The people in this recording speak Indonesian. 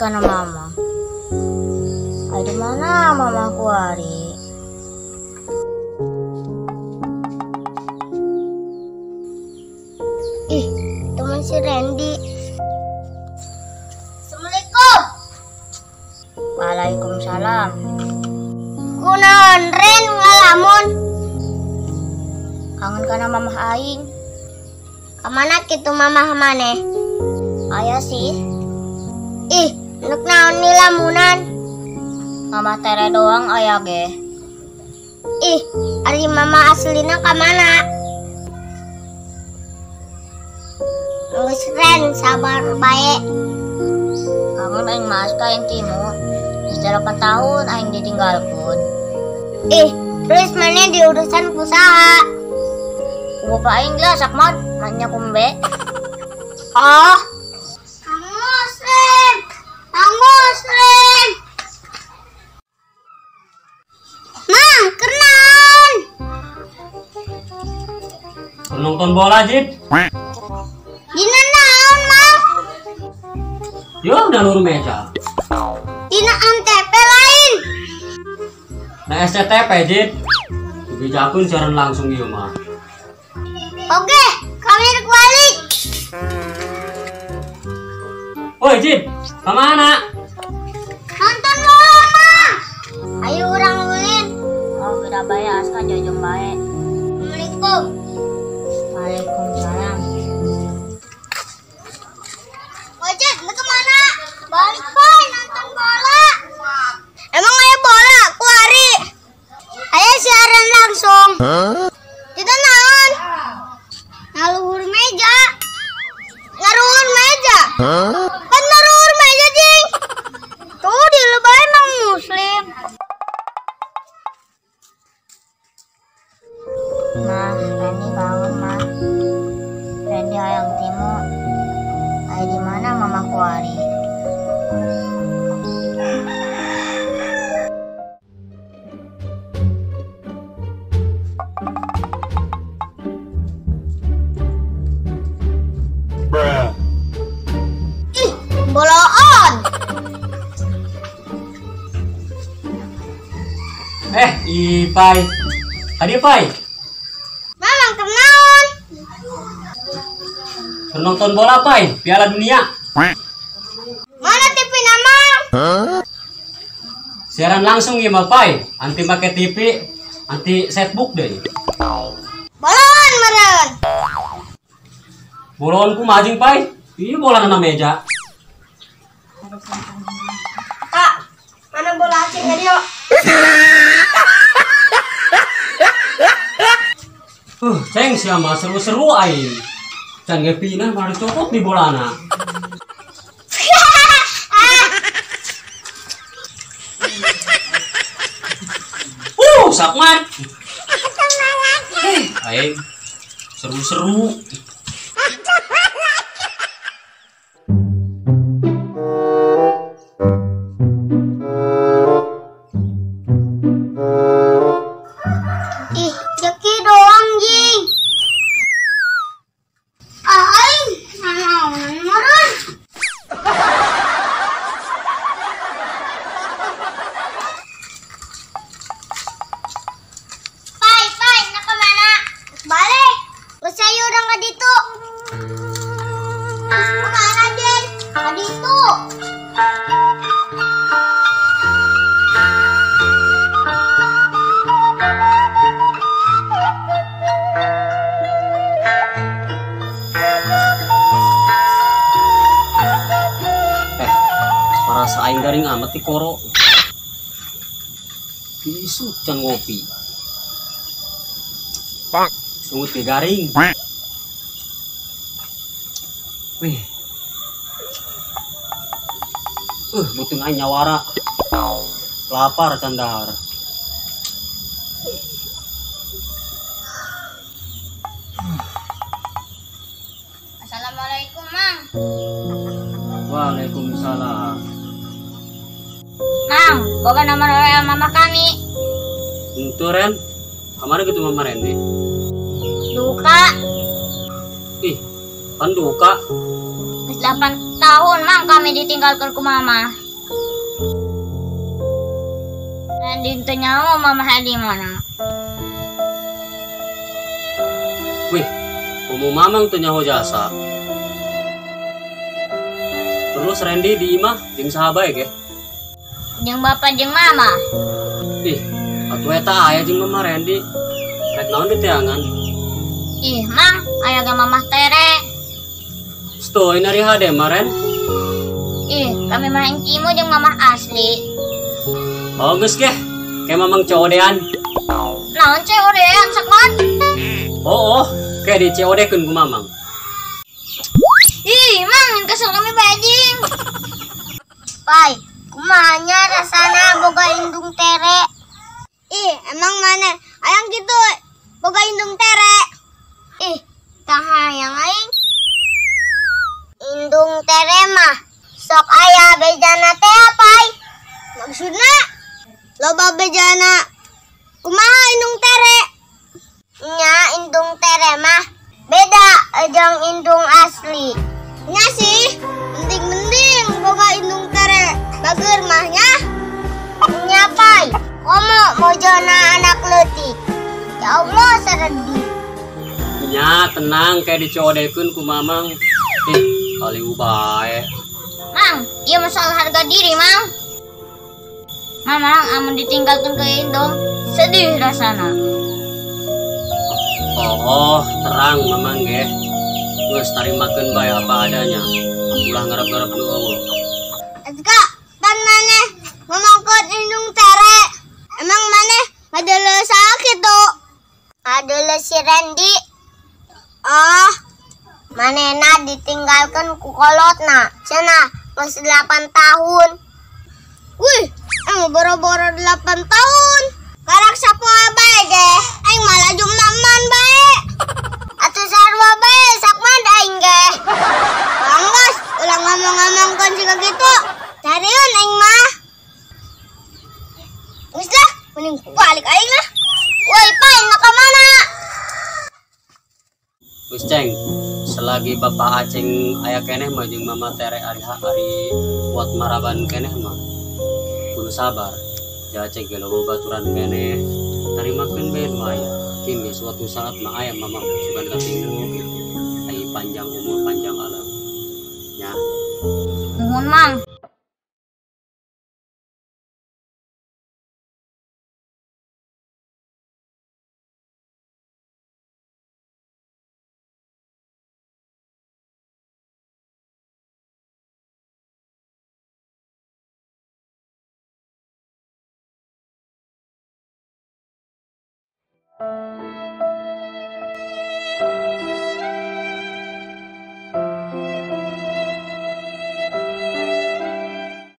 kana mama. Ay, di mana mamaku hari? Ih, teman si Randy. Assalamualaikum. Waalaikumsalam. Kunaon Ren ngalamun? Kangen kana mamah aing. Kamana kitu mamah maneh? Aya sih. Ih, nuk naon ni lamunan? Mamah tere doang aya ge. Ih, ari mama aslina kamana? Geus Ren, sabar bae. Kangen aing mas ka yang timu. Secara 8 tahun aing ditinggalkeun. Ih, terus mana di urusan usaha? Bapak aing lah sakmod, nanya kumbe. Oh. Kang Muslim. Mang, kenaon? Nonton bola, Jid. Dina naon, Mang? Yo, nalur meja. Dina antep lain. Nah, SCTP, Jid. Bijakun siaran langsung ieu mah. Oke, kami balik. Woi, Jid. Kemana? Nonton bola, Mang. Ayo urang ulin. Oh, beda bae aska jojong bae. Assalamualaikum. Waalaikumsalam. Wajib, lu kemana? Balik, Boy, nonton bola. Emang ayo bola, aku hari. Ayo siaran langsung. Kita naon? Ngaluhur meja. Ngaruhur meja. Kan ngaruhur meja, Jing. Tuh, di lebay Mang Muslim. Mah, Randy bangun, Mah. Randy hayang timu. Ay, di mana mamaku hari? Ih, boloan. Ipai. Tadi Pai. Mamang kenaon? Nonton bola, Pai. Piala Dunia. Mana TV nama? Siaran langsung ya, mah, Pai. Anti pakai TV, anti setbook deh. Boloan meren. Bolonku majing, Pai. Ini bola nana meja. Kak, mana bola acingnya dia? Ceng siapa seru-seru aing. Can ge pinah baru copot di bolana. Sakmat. Aing seru-seru. Ih, Jeki doang, Jing. Aing, naon meren. Pai, nak kemana? Balik. Usai udah ke ditu. Kemana, Jing? Ke ditu. Rasa aing garing amat ti koro. Isu can ngopi. Pak, sungut ke garing. Wih. Butung aing nyawara. Lapar can dahar. Assalamualaikum, Mang. Waalaikumsalam. Mang, boga nomor WA mama kami. Itu Ren, kemarin gitu Mama Randy. Duka. Ih, kan duka. Geus 8 tahun mang kami ditinggalkan ku mama. Dan dintenyawa mama di mana? Wih, kamu mamang tuh nyaho jasa. Terus Randy di imah jeung sahabat ya, ge? Jeung bapak jeung mama. Ih, atuh eta aya jeung mama Randy. Rek naon di teangan? Ih, mang, aya ge mamah tere. Stoy nari hade maren. Ih, kami mah engkimu jeung mamah asli. Oh, geus ge. Kayak mamang codean. Naon ceodean sakman? Oh, kayak di codekeun ku mamang. Ih, mang, kesel kami bajing. Pai, kumahanya rasana boga indung tere. Ih, emang mana? Ayang gitu, boga indung tere. Ih, tahayang aing. Indung tere mah sok aya bejana teh pai. Maksudna loba bejana. Kumaha indung tere? Nya indung tere mah beda jeung indung asli. Nya sih, mending boga indung tere. Bager mahnya. Nya pai, komo mojona anak leutik. Ya Allah saredi. Nya tenang kayak dicodekeun ku mamang. Ih, kali bae. Mang, iya masalah harga diri, Mang. Mamang amun ditinggalkan ke indung, sedih rasana. Oh, terang mamang ge. Geus tarimakeun bae apa adanya. Ulah ngarep-ngarep nu eueuh. Etka, pan maneh ngomongkeun indung tere. Emang maneh ngadele sakit tuh? Adele si Randy. Oh, manehna ditinggalkan ku kolotna. Cenah geus 8 tahun. Wih, boro-boro 8 tahun. Karak sapoe bae ge. Aing malah jumnaman bae. Atuh sarua bae sakman aing ge. Banggas, ulah ngomong-ngomongkeun siga kitu. Cariun aing mah. Geus lah, mending balik aing lah. Woi, pai, nak ka mana? Geus ceng, selagi bapak aceng aya keneh mah jeung mama tere ari buat maraban keneh mah. Kudu sabar. Ja ceng ge loba baturan keneh. Tarimakeun bae nu aya. Kin ge suatu saat mah aya mama sugan katingu gitu. Ai panjang umur panjang alam. Ya. Nuhun, Mang.